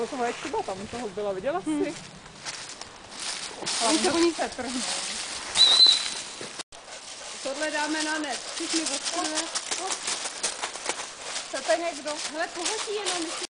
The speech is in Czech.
Ale toho je chyba, tam toho byla, viděla jsi? Oni se trhnou. Tohle dáme na net. Všichni odkryve. Chcete někdo? Hele, pohodí jenom.